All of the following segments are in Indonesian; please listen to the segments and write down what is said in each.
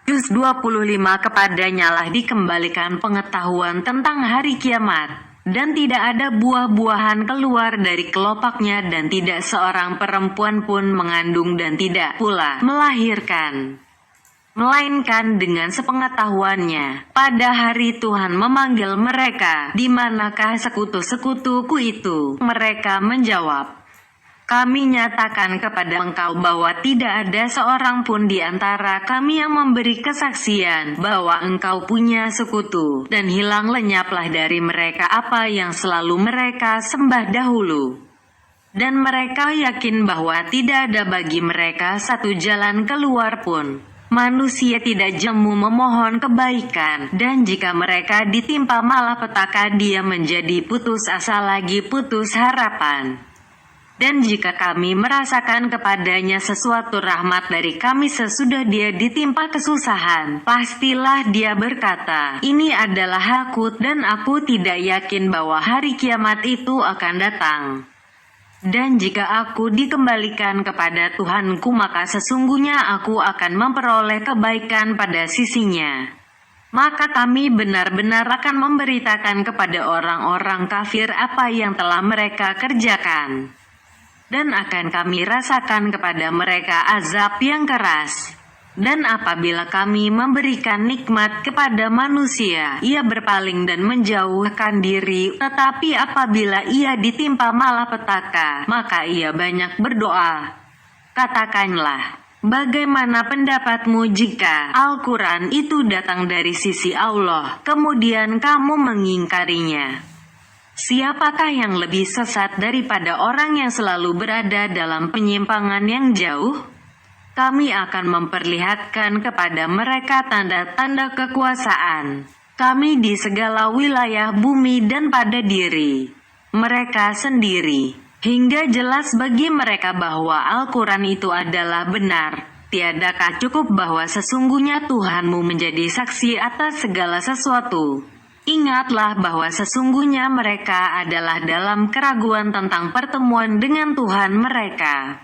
Juz 25. Kepadanyalah dikembalikan pengetahuan tentang hari kiamat, dan tidak ada buah-buahan keluar dari kelopaknya, dan tidak seorang perempuan pun mengandung dan tidak pula melahirkan, melainkan dengan sepengetahuannya. Pada hari Tuhan memanggil mereka, di manakah sekutu-sekutuku itu? Mereka menjawab, kami nyatakan kepada engkau bahwa tidak ada seorang pun di antara kami yang memberi kesaksian bahwa engkau punya sekutu, dan hilang lenyaplah dari mereka apa yang selalu mereka sembah dahulu. Dan mereka yakin bahwa tidak ada bagi mereka satu jalan keluar pun. Manusia tidak jemu memohon kebaikan, dan jika mereka ditimpa malapetaka dia menjadi putus asa lagi putus harapan. Dan jika kami merasakan kepadanya sesuatu rahmat dari kami sesudah dia ditimpa kesusahan, pastilah dia berkata, ini adalah hakku, dan aku tidak yakin bahwa hari kiamat itu akan datang. Dan jika aku dikembalikan kepada Tuhanku, maka sesungguhnya aku akan memperoleh kebaikan pada sisinya. Maka kami benar-benar akan memberitakan kepada orang-orang kafir apa yang telah mereka kerjakan, dan akan kami rasakan kepada mereka azab yang keras. Dan apabila kami memberikan nikmat kepada manusia, ia berpaling dan menjauhkan diri, tetapi apabila ia ditimpa malapetaka, maka ia banyak berdoa. Katakanlah, bagaimana pendapatmu jika Al-Quran itu datang dari sisi Allah, kemudian kamu mengingkarinya? Siapakah yang lebih sesat daripada orang yang selalu berada dalam penyimpangan yang jauh? Kami akan memperlihatkan kepada mereka tanda-tanda kekuasaan kami di segala wilayah bumi dan pada diri mereka sendiri, hingga jelas bagi mereka bahwa Al-Quran itu adalah benar. Tiadakah cukup bahwa sesungguhnya Tuhanmu menjadi saksi atas segala sesuatu? Ingatlah bahwa sesungguhnya mereka adalah dalam keraguan tentang pertemuan dengan Tuhan mereka.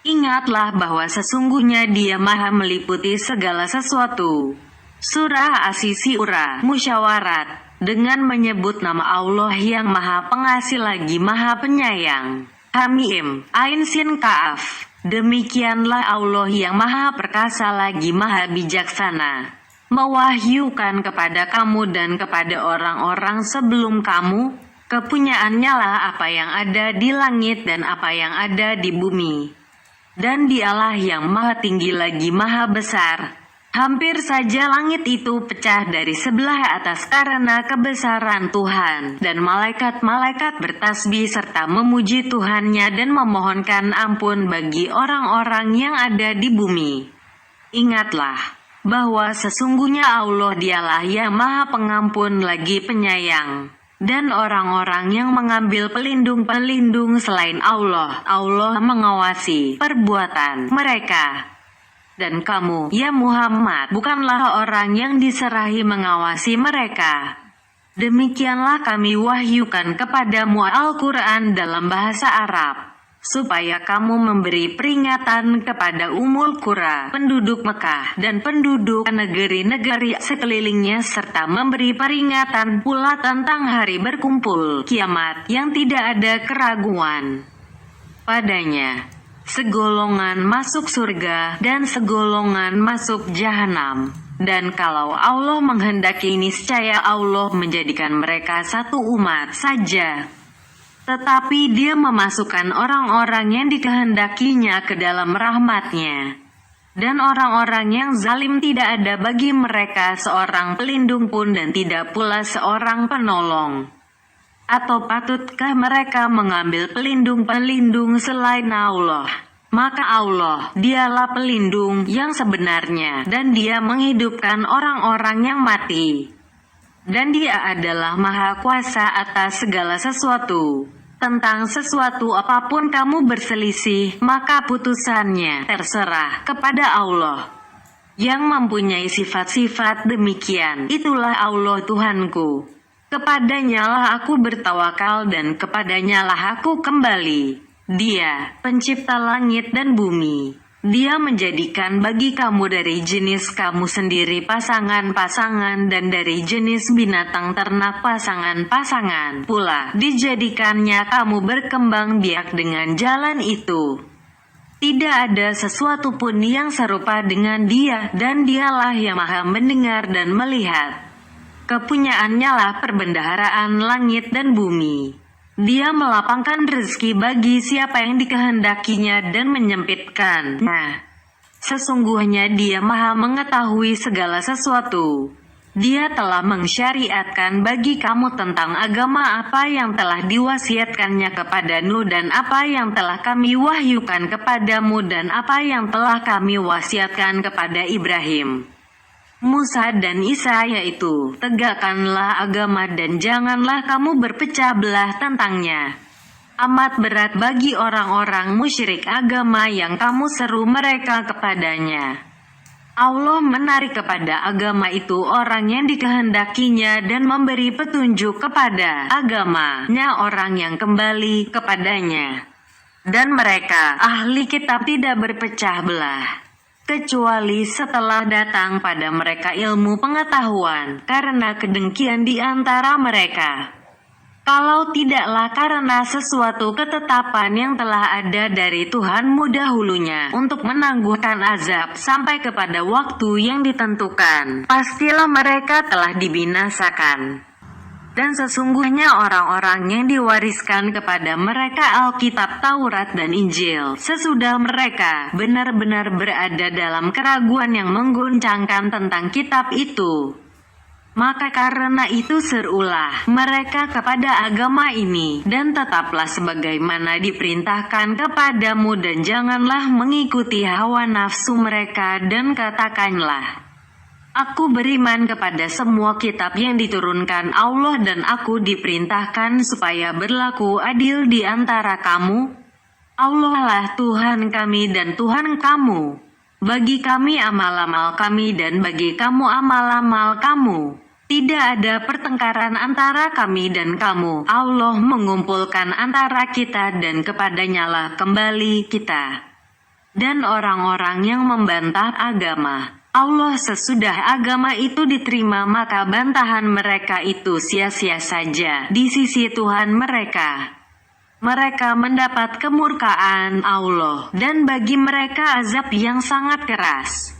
Ingatlah bahwa sesungguhnya Dia Maha meliputi segala sesuatu. Surah As-Syura, Musyawarat, dengan menyebut nama Allah yang Maha Pengasih lagi Maha Penyayang. Hamim, Ain Sin Kaaf. Demikianlah Allah yang Maha Perkasa lagi Maha Bijaksana, mewahyukan kepada kamu dan kepada orang-orang sebelum kamu, kepunyaannya lah apa yang ada di langit dan apa yang ada di bumi. Dan Dialah yang Maha Tinggi lagi Maha Besar. Hampir saja langit itu pecah dari sebelah atas karena kebesaran Tuhan, dan malaikat-malaikat bertasbih serta memuji Tuhannya dan memohonkan ampun bagi orang-orang yang ada di bumi. Ingatlah bahwa sesungguhnya Allah Dialah yang Maha Pengampun lagi Penyayang. Dan orang-orang yang mengambil pelindung-pelindung selain Allah, Allah mengawasi perbuatan mereka. Dan kamu, ya Muhammad, bukanlah orang yang diserahi mengawasi mereka. Demikianlah kami wahyukan kepadamu Al-Quran dalam bahasa Arab, supaya kamu memberi peringatan kepada Ummul Qura, penduduk Mekah, dan penduduk negeri-negeri sekelilingnya, serta memberi peringatan pula tentang hari berkumpul kiamat yang tidak ada keraguan padanya. Segolongan masuk surga dan segolongan masuk jahanam. Dan kalau Allah menghendaki, niscaya Allah menjadikan mereka satu umat saja. Tetapi Dia memasukkan orang-orang yang dikehendakinya ke dalam rahmat-Nya. Dan orang-orang yang zalim tidak ada bagi mereka seorang pelindung pun dan tidak pula seorang penolong. Atau patutkah mereka mengambil pelindung-pelindung selain Allah? Maka Allah, Dialah pelindung yang sebenarnya, dan Dia menghidupkan orang-orang yang mati. Dan Dia adalah Maha Kuasa atas segala sesuatu. Tentang sesuatu apapun kamu berselisih, maka putusannya terserah kepada Allah, yang mempunyai sifat-sifat demikian. Itulah Allah Tuhanku. Kepadanya-lah aku bertawakal dan kepadanya-lah aku kembali. Dia, pencipta langit dan bumi. Dia menjadikan bagi kamu dari jenis kamu sendiri pasangan-pasangan dan dari jenis binatang ternak pasangan-pasangan pula. Dijadikannya kamu berkembang biak dengan jalan itu. Tidak ada sesuatu pun yang serupa dengan Dia, dan Dialah yang maha mendengar dan melihat. Kepunyaannya lah perbendaharaan langit dan bumi. Dia melapangkan rezeki bagi siapa yang dikehendakinya dan menyempitkan. Sesungguhnya Dia maha mengetahui segala sesuatu. Dia telah mensyariatkan bagi kamu tentang agama apa yang telah diwasiatkannya kepada Nuh dan apa yang telah kami wahyukan kepadamu dan apa yang telah kami wasiatkan kepada Ibrahim, Musa dan Isa, yaitu tegakkanlah agama dan janganlah kamu berpecah belah tentangnya. Amat berat bagi orang-orang musyrik agama yang kamu seru mereka kepadanya. Allah menarik kepada agama itu orang yang dikehendakinya dan memberi petunjuk kepada agamanya orang yang kembali kepadanya. Dan mereka, ahli kitab, tidak berpecah belah, kecuali setelah datang pada mereka ilmu pengetahuan, karena kedengkian di antara mereka. Kalau tidaklah karena sesuatu ketetapan yang telah ada dari Tuhanmu dahulunya, untuk menangguhkan azab sampai kepada waktu yang ditentukan, pastilah mereka telah dibinasakan. Dan sesungguhnya orang-orang yang diwariskan kepada mereka Alkitab, Taurat, dan Injil, sesudah mereka benar-benar berada dalam keraguan yang mengguncangkan tentang kitab itu. Maka karena itu serulah mereka kepada agama ini, dan tetaplah sebagaimana diperintahkan kepadamu, dan janganlah mengikuti hawa nafsu mereka, dan katakanlah, Aku beriman kepada semua kitab yang diturunkan Allah dan aku diperintahkan supaya berlaku adil di antara kamu. Allah lah Tuhan kami dan Tuhan kamu. Bagi kami amal-amal kami dan bagi kamu amal-amal kamu. Tidak ada pertengkaran antara kami dan kamu. Allah mengumpulkan antara kita dan kepadanya lah kembali kita. Dan orang-orang yang membantah agama Allah sesudah agama itu diterima, maka bantahan mereka itu sia-sia saja di sisi Tuhan mereka. Mereka mendapat kemurkaan Allah, dan bagi mereka azab yang sangat keras.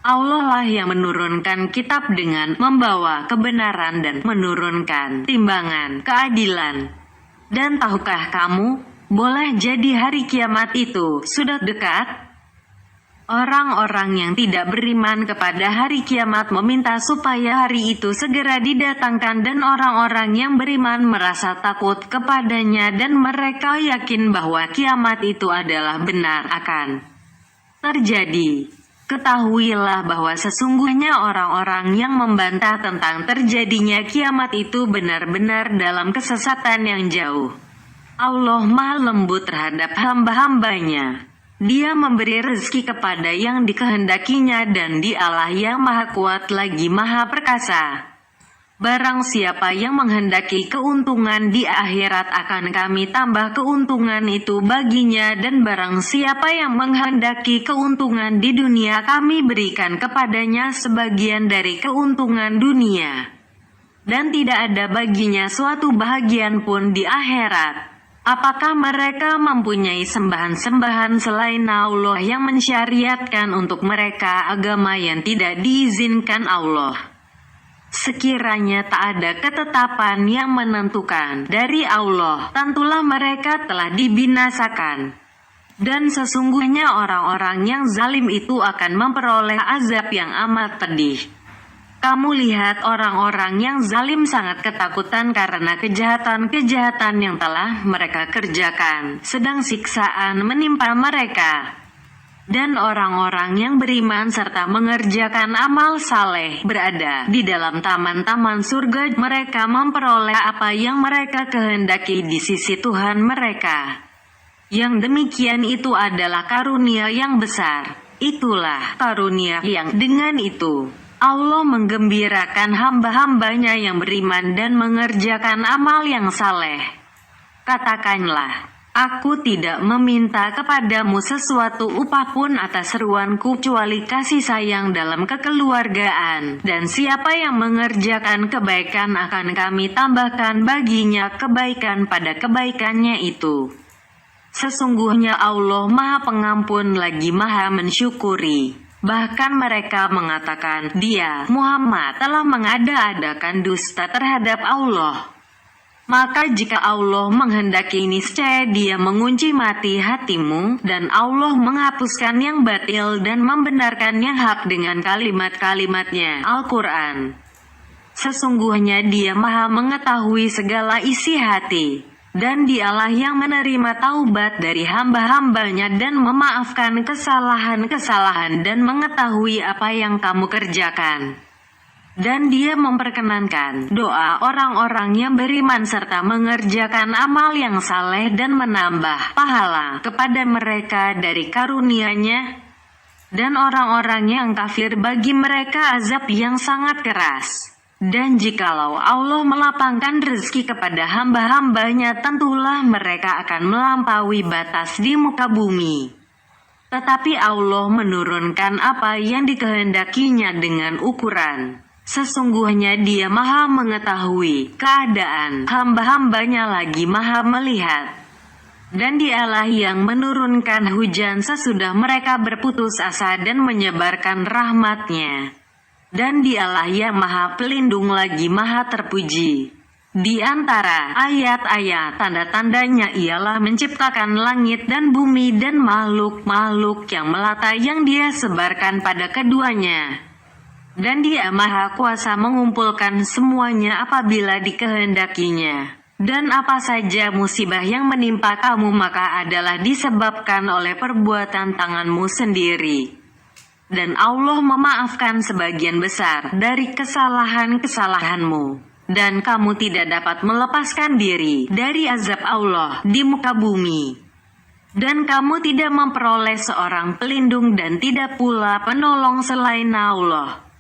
Allah lah yang menurunkan kitab dengan membawa kebenaran dan menurunkan timbangan keadilan. Dan tahukah kamu, boleh jadi hari kiamat itu sudah dekat? Orang-orang yang tidak beriman kepada hari kiamat meminta supaya hari itu segera didatangkan, dan orang-orang yang beriman merasa takut kepadanya dan mereka yakin bahwa kiamat itu adalah benar akan terjadi. Ketahuilah bahwa sesungguhnya orang-orang yang membantah tentang terjadinya kiamat itu benar-benar dalam kesesatan yang jauh. Allah maha lembut terhadap hamba-hambanya. Dia memberi rezeki kepada yang dikehendakinya, dan Dialah yang maha kuat lagi maha perkasa. Barang siapa yang menghendaki keuntungan di akhirat, akan kami tambah keuntungan itu baginya, dan barang siapa yang menghendaki keuntungan di dunia, kami berikan kepadanya sebagian dari keuntungan dunia. Dan tidak ada baginya suatu bahagian pun di akhirat. Apakah mereka mempunyai sembahan-sembahan selain Allah yang mensyariatkan untuk mereka agama yang tidak diizinkan Allah? Sekiranya tak ada ketetapan yang menentukan dari Allah, tentulah mereka telah dibinasakan. Dan sesungguhnya orang-orang yang zalim itu akan memperoleh azab yang amat pedih. Kamu lihat orang-orang yang zalim sangat ketakutan karena kejahatan-kejahatan yang telah mereka kerjakan, sedang siksaan menimpa mereka. Dan orang-orang yang beriman serta mengerjakan amal saleh berada di dalam taman-taman surga. Mereka memperoleh apa yang mereka kehendaki di sisi Tuhan mereka. Yang demikian itu adalah karunia yang besar. Itulah karunia yang dengan itu Allah menggembirakan hamba-hambanya yang beriman dan mengerjakan amal yang saleh. Katakanlah, Aku tidak meminta kepadamu sesuatu upah pun atas seruanku kecuali kasih sayang dalam kekeluargaan, dan siapa yang mengerjakan kebaikan akan kami tambahkan baginya kebaikan pada kebaikannya itu. Sesungguhnya Allah Maha Pengampun lagi Maha Mensyukuri. Bahkan mereka mengatakan, Dia, Muhammad, telah mengada-adakan dusta terhadap Allah. Maka jika Allah menghendaki niscaya Dia mengunci mati hatimu, dan Allah menghapuskan yang batil dan membenarkan yang hak dengan kalimat-kalimatnya, Al-Quran. Sesungguhnya Dia Maha mengetahui segala isi hati, dan Dialah yang menerima taubat dari hamba-hambanya dan memaafkan kesalahan-kesalahan dan mengetahui apa yang kamu kerjakan. Dan Dia memperkenankan doa orang-orang yang beriman serta mengerjakan amal yang saleh dan menambah pahala kepada mereka dari karunia-Nya. Dan orang-orang yang kafir bagi mereka azab yang sangat keras. Dan jikalau Allah melapangkan rezeki kepada hamba-hambanya, tentulah mereka akan melampaui batas di muka bumi. Tetapi Allah menurunkan apa yang dikehendakinya dengan ukuran. Sesungguhnya Dia Maha mengetahui keadaan hamba-hambanya lagi Maha melihat. Dan Dialah yang menurunkan hujan sesudah mereka berputus asa dan menyebarkan rahmat-Nya. Dan Dialah yang Maha Pelindung lagi Maha terpuji. Di antara ayat-ayat tanda-tandanya ialah menciptakan langit dan bumi dan makhluk-makhluk yang melata yang Dia sebarkan pada keduanya. Dan Dia Maha Kuasa mengumpulkan semuanya apabila dikehendakinya. Dan apa saja musibah yang menimpa kamu maka adalah disebabkan oleh perbuatan tanganmu sendiri. Dan Allah memaafkan sebagian besar dari kesalahan-kesalahanmu. Dan kamu tidak dapat melepaskan diri dari azab Allah di muka bumi. Dan kamu tidak memperoleh seorang pelindung dan tidak pula penolong selain Allah.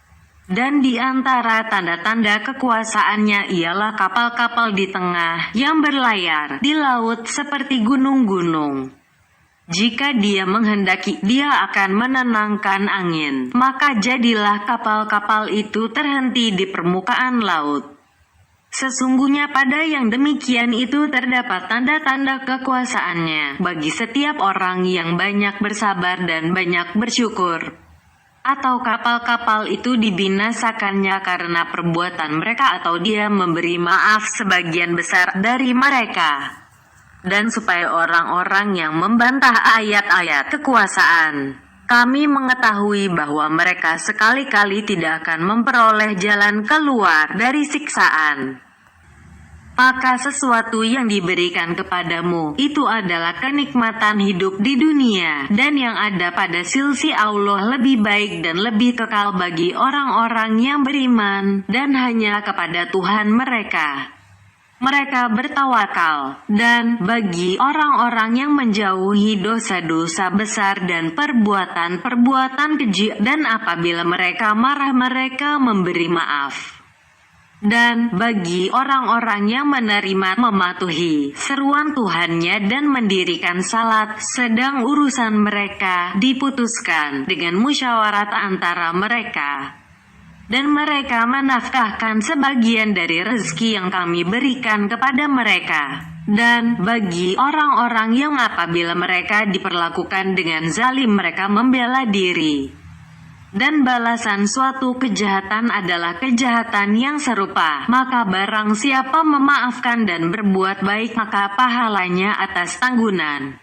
Dan di antara tanda-tanda kekuasaannya ialah kapal-kapal di tengah yang berlayar di laut seperti gunung-gunung. Jika Dia menghendaki, Dia akan menenangkan angin, maka jadilah kapal-kapal itu terhenti di permukaan laut. Sesungguhnya pada yang demikian itu terdapat tanda-tanda kekuasaannya bagi setiap orang yang banyak bersabar dan banyak bersyukur. Atau kapal-kapal itu dibinasakannya karena perbuatan mereka atau Dia memberi maaf sebagian besar dari mereka. Dan supaya orang-orang yang membantah ayat-ayat kekuasaan, kami mengetahui bahwa mereka sekali-kali tidak akan memperoleh jalan keluar dari siksaan. Maka sesuatu yang diberikan kepadamu itu adalah kenikmatan hidup di dunia, dan yang ada pada sisi Allah lebih baik dan lebih kekal bagi orang-orang yang beriman, dan hanya kepada Tuhan mereka bertawakal. Dan bagi orang-orang yang menjauhi dosa-dosa besar dan perbuatan-perbuatan keji, dan apabila mereka marah mereka memberi maaf. Dan bagi orang-orang yang menerima mematuhi seruan Tuhannya dan mendirikan salat, sedang urusan mereka diputuskan dengan musyawarat antara mereka. Dan mereka menafkahkan sebagian dari rezeki yang kami berikan kepada mereka. Dan bagi orang-orang yang apabila mereka diperlakukan dengan zalim mereka membela diri. Dan balasan suatu kejahatan adalah kejahatan yang serupa. Maka barang siapa memaafkan dan berbuat baik maka pahalanya atas tanggunan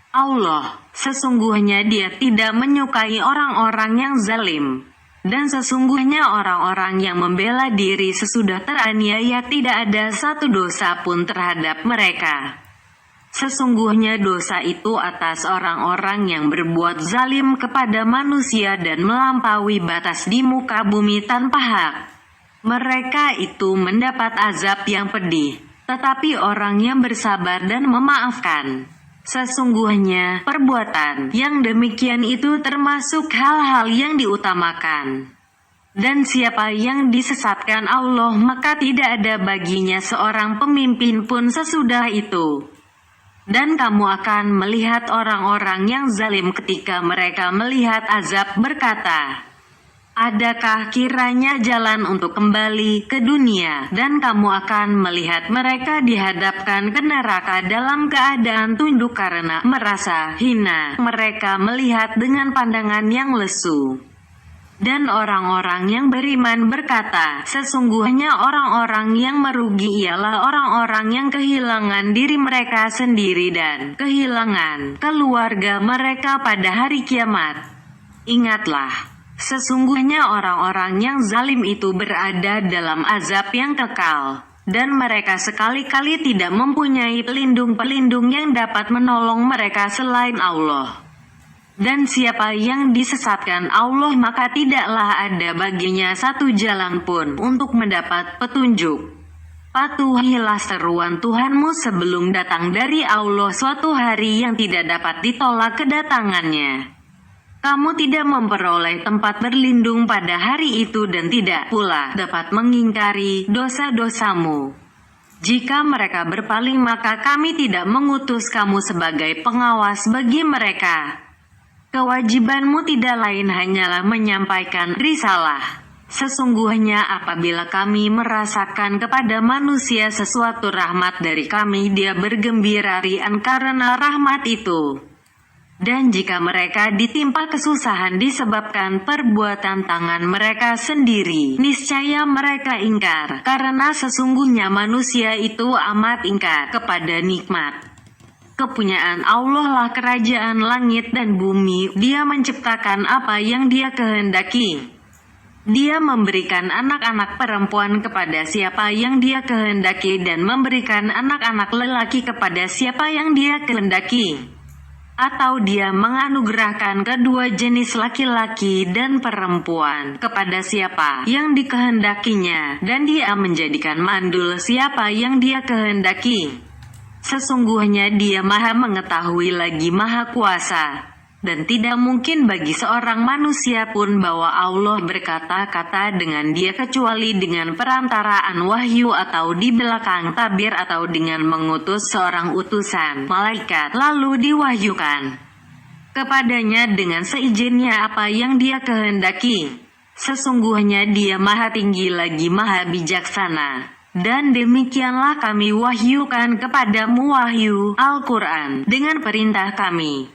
Allah. Sesungguhnya Dia tidak menyukai orang-orang yang zalim. Dan sesungguhnya orang-orang yang membela diri sesudah teraniaya tidak ada satu dosa pun terhadap mereka. Sesungguhnya dosa itu atas orang-orang yang berbuat zalim kepada manusia dan melampaui batas di muka bumi tanpa hak. Mereka itu mendapat azab yang pedih. Tetapi orang yang bersabar dan memaafkan, sesungguhnya perbuatan yang demikian itu termasuk hal-hal yang diutamakan. Dan siapa yang disesatkan Allah maka tidak ada baginya seorang pemimpin pun sesudah itu. Dan kamu akan melihat orang-orang yang zalim ketika mereka melihat azab berkata, adakah kiranya jalan untuk kembali ke dunia? Dan kamu akan melihat mereka dihadapkan ke neraka dalam keadaan tunduk karena merasa hina. Mereka melihat dengan pandangan yang lesu. Dan orang-orang yang beriman berkata, sesungguhnya orang-orang yang merugi ialah orang-orang yang kehilangan diri mereka sendiri dan kehilangan keluarga mereka pada hari kiamat. Ingatlah, sesungguhnya orang-orang yang zalim itu berada dalam azab yang kekal, dan mereka sekali-kali tidak mempunyai pelindung-pelindung yang dapat menolong mereka selain Allah. Dan siapa yang disesatkan Allah maka tidaklah ada baginya satu jalan pun untuk mendapat petunjuk. Patuhilah seruan Tuhanmu sebelum datang dari Allah suatu hari yang tidak dapat ditolak kedatangannya. Kamu tidak memperoleh tempat berlindung pada hari itu dan tidak pula dapat mengingkari dosa-dosamu. Jika mereka berpaling maka kami tidak mengutus kamu sebagai pengawas bagi mereka. Kewajibanmu tidak lain hanyalah menyampaikan risalah. Sesungguhnya apabila kami merasakan kepada manusia sesuatu rahmat dari kami, dia bergembira riang karena rahmat itu. Dan jika mereka ditimpa kesusahan disebabkan perbuatan tangan mereka sendiri, niscaya mereka ingkar, karena sesungguhnya manusia itu amat ingkar kepada nikmat. Kepunyaan Allah lah kerajaan langit dan bumi. Dia menciptakan apa yang Dia kehendaki. Dia memberikan anak-anak perempuan kepada siapa yang Dia kehendaki dan memberikan anak-anak lelaki kepada siapa yang Dia kehendaki. Atau Dia menganugerahkan kedua jenis laki-laki dan perempuan kepada siapa yang dikehendakinya, dan Dia menjadikan mandul siapa yang Dia kehendaki. Sesungguhnya Dia Maha Mengetahui lagi Maha Kuasa, dan tidak mungkin bagi seorang manusia pun bahwa Allah berkata-kata dengan dia kecuali dengan perantaraan wahyu atau di belakang tabir atau dengan mengutus seorang utusan malaikat lalu diwahyukan kepadanya dengan seizinnya apa yang Dia kehendaki. Sesungguhnya Dia Maha Tinggi lagi Maha Bijaksana. Dan demikianlah kami wahyukan kepadamu wahyu Al-Quran dengan perintah kami.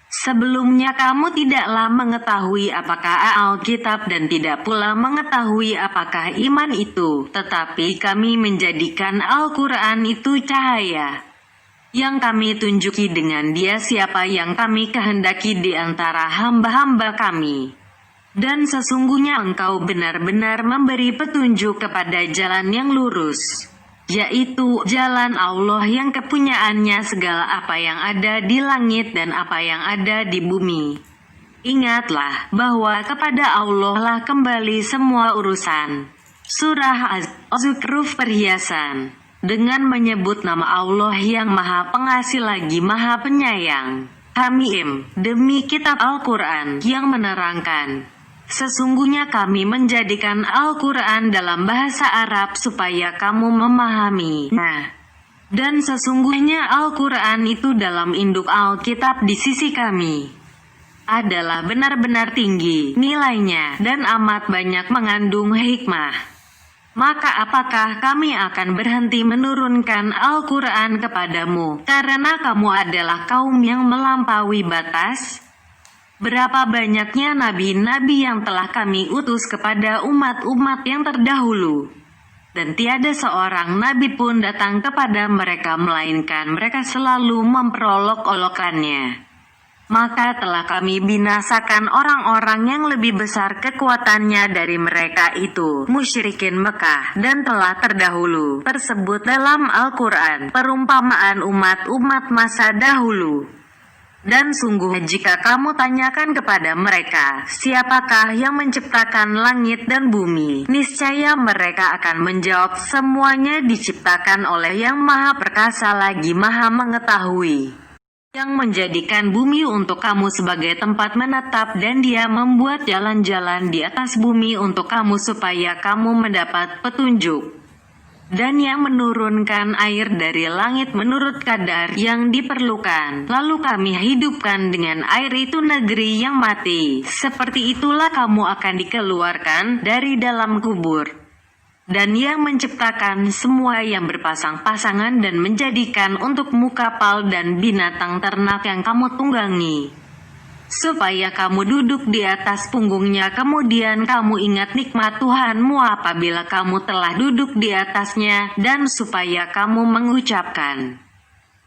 Sebelumnya kamu tidaklah mengetahui apakah Alkitab dan tidak pula mengetahui apakah iman itu, tetapi kami menjadikan Al-Quran itu cahaya yang kami tunjuki dengan dia siapa yang kami kehendaki di antara hamba-hamba kami. Dan sesungguhnya engkau benar-benar memberi petunjuk kepada jalan yang lurus, yaitu jalan Allah yang kepunyaannya segala apa yang ada di langit dan apa yang ada di bumi. Ingatlah bahwa kepada Allah lah kembali semua urusan. Surah Az-Zukhruf perhiasan dengan menyebut nama Allah yang Maha Pengasih lagi Maha Penyayang. Hamim, demi kitab Al-Quran yang menerangkan. Sesungguhnya kami menjadikan Al-Quran dalam bahasa Arab supaya kamu memahami. Dan sesungguhnya Al-Quran itu dalam induk Alkitab di sisi kami adalah benar-benar tinggi nilainya dan amat banyak mengandung hikmah. Maka apakah kami akan berhenti menurunkan Al-Quran kepadamu karena kamu adalah kaum yang melampaui batas? Berapa banyaknya nabi-nabi yang telah kami utus kepada umat-umat yang terdahulu, dan tiada seorang nabi pun datang kepada mereka melainkan mereka selalu memperolok-olokannya. Maka telah kami binasakan orang-orang yang lebih besar kekuatannya dari mereka itu, musyrikin Mekah, dan telah terdahulu tersebut dalam Al-Quran perumpamaan umat-umat masa dahulu. Dan sungguh jika kamu tanyakan kepada mereka, siapakah yang menciptakan langit dan bumi? Niscaya mereka akan menjawab, semuanya diciptakan oleh Yang Maha Perkasa lagi Maha Mengetahui. Yang menjadikan bumi untuk kamu sebagai tempat menetap dan Dia membuat jalan-jalan di atas bumi untuk kamu supaya kamu mendapat petunjuk. dan yang menurunkan air dari langit menurut kadar yang diperlukan. Lalu kami hidupkan dengan air itu negeri yang mati. Seperti itulah kamu akan dikeluarkan dari dalam kubur. Dan yang menciptakan semua yang berpasang-pasangan dan menjadikan untukmu kapal dan binatang ternak yang kamu tunggangi, supaya kamu duduk di atas punggungnya, kemudian kamu ingat nikmat Tuhanmu apabila kamu telah duduk di atasnya, dan supaya kamu mengucapkan,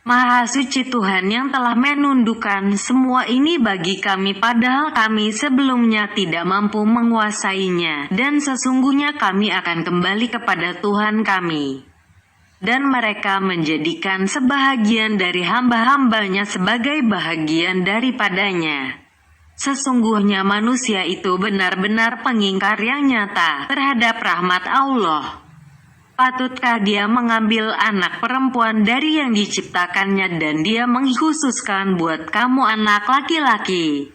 Maha suci Tuhan yang telah menundukkan semua ini bagi kami, padahal kami sebelumnya tidak mampu menguasainya, dan sesungguhnya kami akan kembali kepada Tuhan kami. Dan mereka menjadikan sebahagian dari hamba-hambanya sebagai bahagian daripadanya. Sesungguhnya manusia itu benar-benar pengingkar yang nyata terhadap rahmat Allah. Patutkah dia mengambil anak perempuan dari yang diciptakannya dan dia mengkhususkan buat kamu anak laki-laki?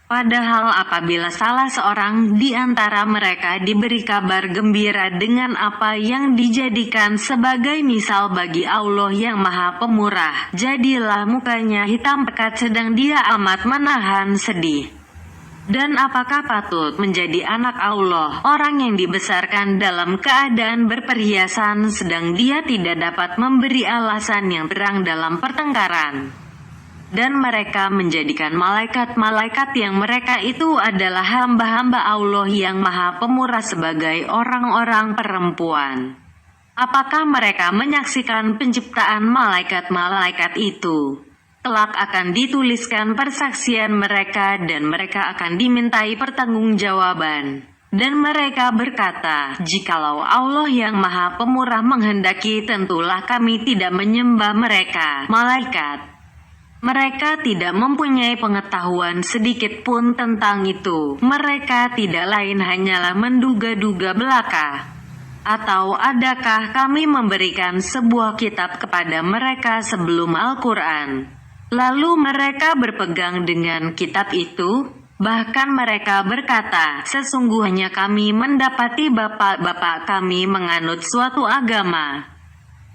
Padahal apabila salah seorang di antara mereka diberi kabar gembira dengan apa yang dijadikan sebagai misal bagi Allah yang Maha Pemurah, jadilah mukanya hitam pekat sedang dia amat menahan sedih. Dan apakah patut menjadi anak Allah orang yang dibesarkan dalam keadaan berperhiasan sedang dia tidak dapat memberi alasan yang terang dalam pertengkaran? Dan mereka menjadikan malaikat-malaikat yang mereka itu adalah hamba-hamba Allah yang Maha Pemurah sebagai orang-orang perempuan. Apakah mereka menyaksikan penciptaan malaikat-malaikat itu? Kelak akan dituliskan persaksian mereka dan mereka akan dimintai pertanggungjawaban. Dan mereka berkata, jikalau Allah yang Maha Pemurah menghendaki, tentulah kami tidak menyembah mereka, malaikat. Mereka tidak mempunyai pengetahuan sedikit pun tentang itu. Mereka tidak lain hanyalah menduga-duga belaka. Atau adakah kami memberikan sebuah kitab kepada mereka sebelum Al-Quran? Lalu mereka berpegang dengan kitab itu, bahkan mereka berkata, sesungguhnya kami mendapati bapak-bapak kami menganut suatu agama.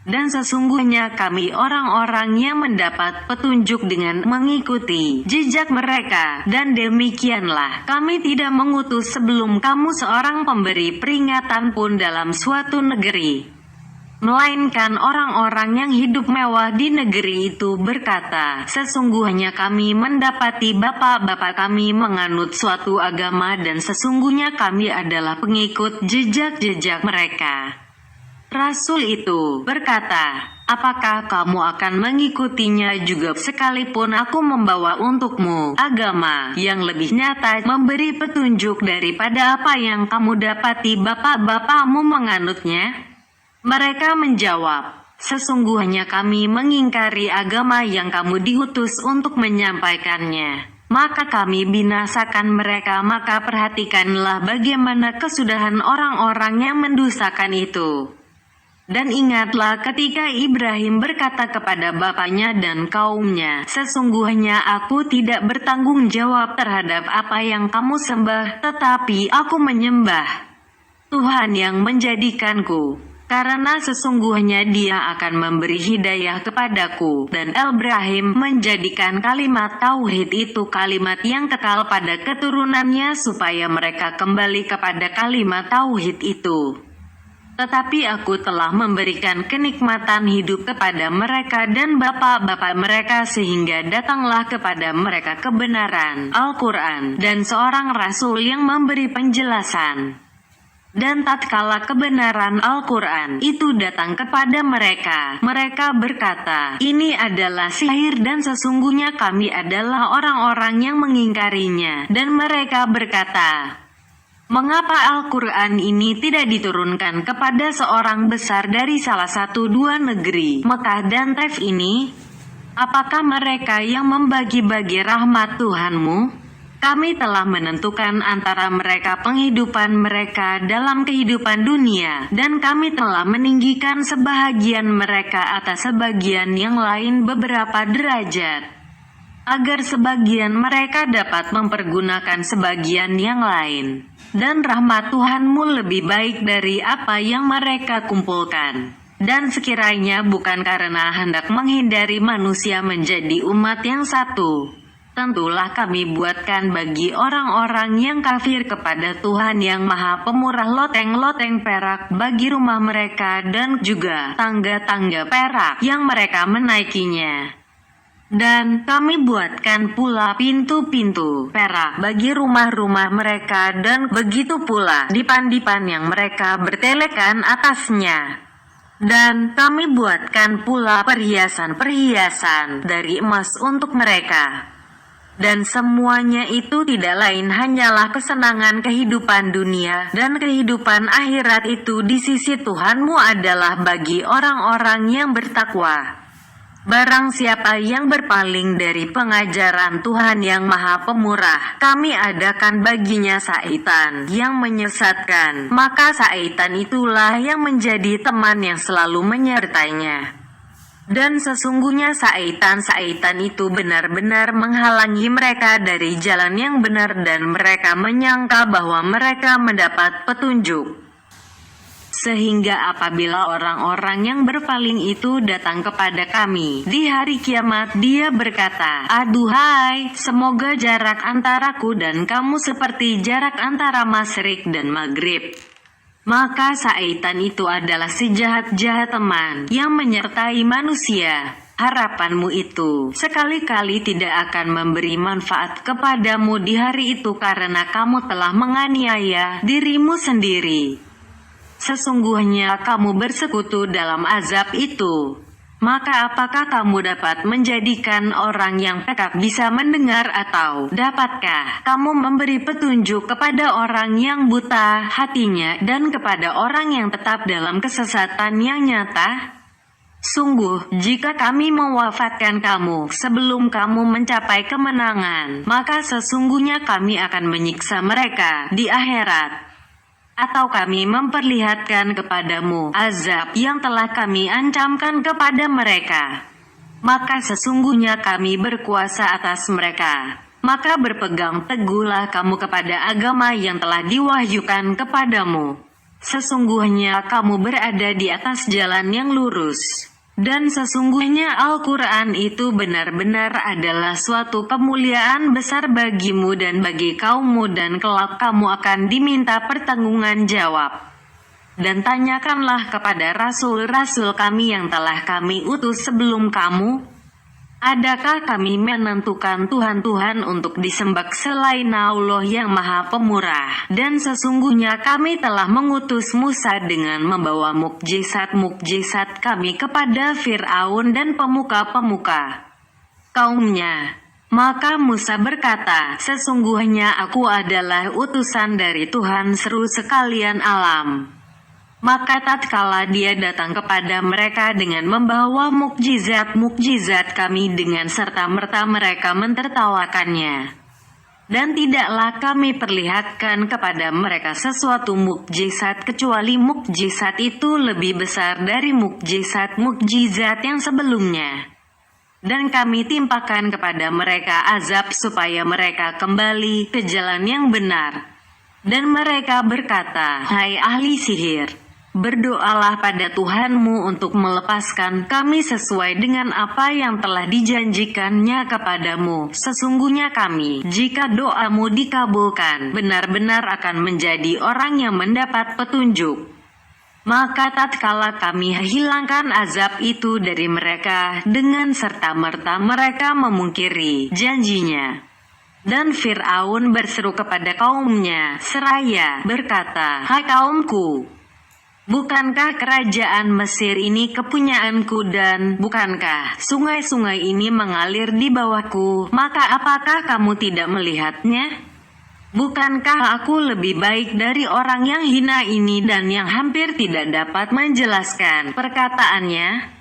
Dan sesungguhnya kami orang-orang yang mendapat petunjuk dengan mengikuti jejak mereka. Dan demikianlah, kami tidak mengutus sebelum kamu seorang pemberi peringatan pun dalam suatu negeri. Melainkan orang-orang yang hidup mewah di negeri itu berkata, sesungguhnya kami mendapati bapak-bapak kami menganut suatu agama dan sesungguhnya kami adalah pengikut jejak-jejak mereka. Rasul itu berkata, apakah kamu akan mengikutinya juga sekalipun aku membawa untukmu agama yang lebih nyata memberi petunjuk daripada apa yang kamu dapati bapak-bapakmu menganutnya? Mereka menjawab, sesungguhnya kami mengingkari agama yang kamu diutus untuk menyampaikannya. Maka kami binasakan mereka. Maka perhatikanlah bagaimana kesudahan orang-orang yang mendustakan itu. Dan ingatlah ketika Ibrahim berkata kepada bapaknya dan kaumnya, sesungguhnya aku tidak bertanggung jawab terhadap apa yang kamu sembah, tetapi aku menyembah Tuhan yang menjadikanku. Karena sesungguhnya dia akan memberi hidayah kepadaku. Dan Ibrahim menjadikan kalimat tauhid itu kalimat yang kekal pada keturunannya supaya mereka kembali kepada kalimat tauhid itu. Tetapi aku telah memberikan kenikmatan hidup kepada mereka dan bapak-bapak mereka sehingga datanglah kepada mereka kebenaran Al-Quran dan seorang rasul yang memberi penjelasan. Dan tatkala kebenaran Al-Quran itu datang kepada mereka, mereka berkata, ini adalah sihir dan sesungguhnya kami adalah orang-orang yang mengingkarinya. Dan mereka berkata, mengapa Al-Quran ini tidak diturunkan kepada seorang besar dari salah satu dua negeri, Mekah dan Taif ini? Apakah mereka yang membagi-bagi rahmat Tuhanmu? Kami telah menentukan antara mereka penghidupan mereka dalam kehidupan dunia, dan kami telah meninggikan sebahagian mereka atas sebagian yang lain beberapa derajat. agar sebagian mereka dapat mempergunakan sebagian yang lain. Dan rahmat Tuhanmu lebih baik dari apa yang mereka kumpulkan. Dan sekiranya bukan karena hendak menghindari manusia menjadi umat yang satu, tentulah kami buatkan bagi orang-orang yang kafir kepada Tuhan yang Maha Pemurah loteng-loteng perak bagi rumah mereka dan juga tangga-tangga perak yang mereka menaikinya. Dan kami buatkan pula pintu-pintu perak bagi rumah-rumah mereka dan begitu pula dipan-dipan yang mereka bertelekan atasnya. Dan kami buatkan pula perhiasan-perhiasan dari emas untuk mereka. Dan semuanya itu tidak lain hanyalah kesenangan kehidupan dunia, dan kehidupan akhirat itu di sisi Tuhanmu adalah bagi orang-orang yang bertakwa. Barang siapa yang berpaling dari pengajaran Tuhan yang Maha Pemurah, kami adakan baginya syaitan yang menyesatkan, maka syaitan itulah yang menjadi teman yang selalu menyertainya. Dan sesungguhnya syaitan itu benar-benar menghalangi mereka dari jalan yang benar dan mereka menyangka bahwa mereka mendapat petunjuk. Sehingga apabila orang-orang yang berpaling itu datang kepada kami di hari kiamat, dia berkata, "Aduhai, semoga jarak antaraku dan kamu seperti jarak antara Masyrik dan Maghrib." Maka syaitan itu adalah si jahat-jahat teman yang menyertai manusia. Harapanmu itu sekali-kali tidak akan memberi manfaat kepadamu di hari itu karena kamu telah menganiaya dirimu sendiri. Sesungguhnya kamu bersekutu dalam azab itu. Maka apakah kamu dapat menjadikan orang yang pekak bisa mendengar atau dapatkah kamu memberi petunjuk kepada orang yang buta hatinya dan kepada orang yang tetap dalam kesesatan yang nyata? Sungguh, jika kami mewafatkan kamu sebelum kamu mencapai kemenangan, maka sesungguhnya kami akan menyiksa mereka di akhirat. Atau kami memperlihatkan kepadamu azab yang telah kami ancamkan kepada mereka. Maka sesungguhnya kami berkuasa atas mereka. Maka berpegang teguhlah kamu kepada agama yang telah diwahyukan kepadamu. Sesungguhnya kamu berada di atas jalan yang lurus. Dan sesungguhnya Al-Quran itu benar-benar adalah suatu kemuliaan besar bagimu dan bagi kaummu dan kelak kamu akan diminta pertanggungan jawab. Dan tanyakanlah kepada rasul-rasul kami yang telah kami utus sebelum kamu, adakah kami menentukan Tuhan-Tuhan untuk disembah selain Allah yang Maha Pemurah? Dan sesungguhnya kami telah mengutus Musa dengan membawa mukjizat-mukjizat kami kepada Fir'aun dan pemuka-pemuka kaumnya. Maka Musa berkata, "Sesungguhnya aku adalah utusan dari Tuhan seru sekalian alam." Maka tatkala dia datang kepada mereka dengan membawa mukjizat-mukjizat kami dengan serta-merta mereka mentertawakannya. Dan tidaklah kami perlihatkan kepada mereka sesuatu mukjizat kecuali mukjizat itu lebih besar dari mukjizat-mukjizat yang sebelumnya. Dan kami timpakan kepada mereka azab supaya mereka kembali ke jalan yang benar. Dan mereka berkata, "Hai ahli sihir, berdoalah pada Tuhanmu untuk melepaskan kami sesuai dengan apa yang telah dijanjikannya kepadamu. Sesungguhnya kami, jika doamu dikabulkan, benar-benar akan menjadi orang yang mendapat petunjuk." Maka tatkala kami hilangkan azab itu dari mereka, dengan serta-merta mereka memungkiri janjinya. Dan Fir'aun berseru kepada kaumnya seraya berkata, "Hai kaumku, bukankah kerajaan Mesir ini kepunyaanku dan bukankah sungai-sungai ini mengalir di bawahku? Maka apakah kamu tidak melihatnya? Bukankah aku lebih baik dari orang yang hina ini dan yang hampir tidak dapat menjelaskan perkataannya?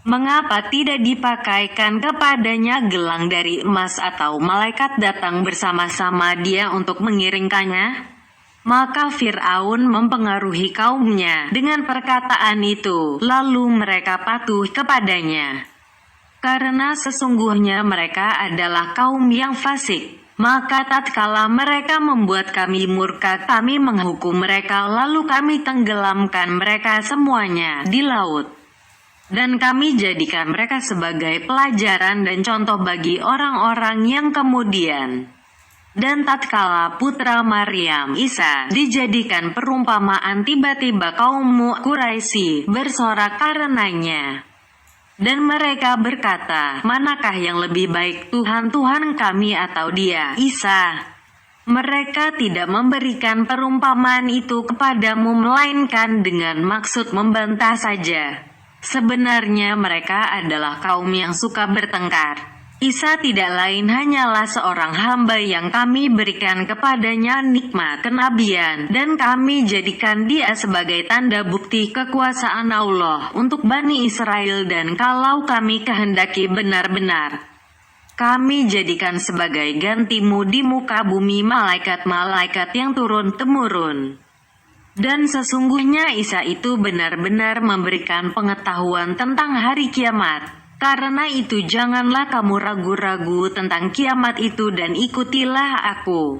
Mengapa tidak dipakaikan kepadanya gelang dari emas atau malaikat datang bersama-sama dia untuk mengiringkannya?" Maka Fir'aun mempengaruhi kaumnya dengan perkataan itu, lalu mereka patuh kepadanya. karena sesungguhnya mereka adalah kaum yang fasik. Maka tatkala mereka membuat kami murka, kami menghukum mereka lalu kami tenggelamkan mereka semuanya di laut. Dan kami jadikan mereka sebagai pelajaran dan contoh bagi orang-orang yang kemudian. Dan tatkala putra Maryam Isa dijadikan perumpamaan, tiba-tiba kaum Quraisy bersorak karenanya. Dan mereka berkata, manakah yang lebih baik, Tuhan kami atau dia, Isa? Mereka tidak memberikan perumpamaan itu kepadamu melainkan dengan maksud membantah saja. Sebenarnya mereka adalah kaum yang suka bertengkar. Isa tidak lain hanyalah seorang hamba yang kami berikan kepadanya nikmat kenabian, dan kami jadikan dia sebagai tanda bukti kekuasaan Allah untuk Bani Israel, dan kalau kami kehendaki benar-benar, kami jadikan sebagai gantimu di muka bumi malaikat-malaikat yang turun-temurun. Dan sesungguhnya Isa itu benar-benar memberikan pengetahuan tentang hari kiamat. Karena itu janganlah kamu ragu-ragu tentang kiamat itu dan ikutilah aku.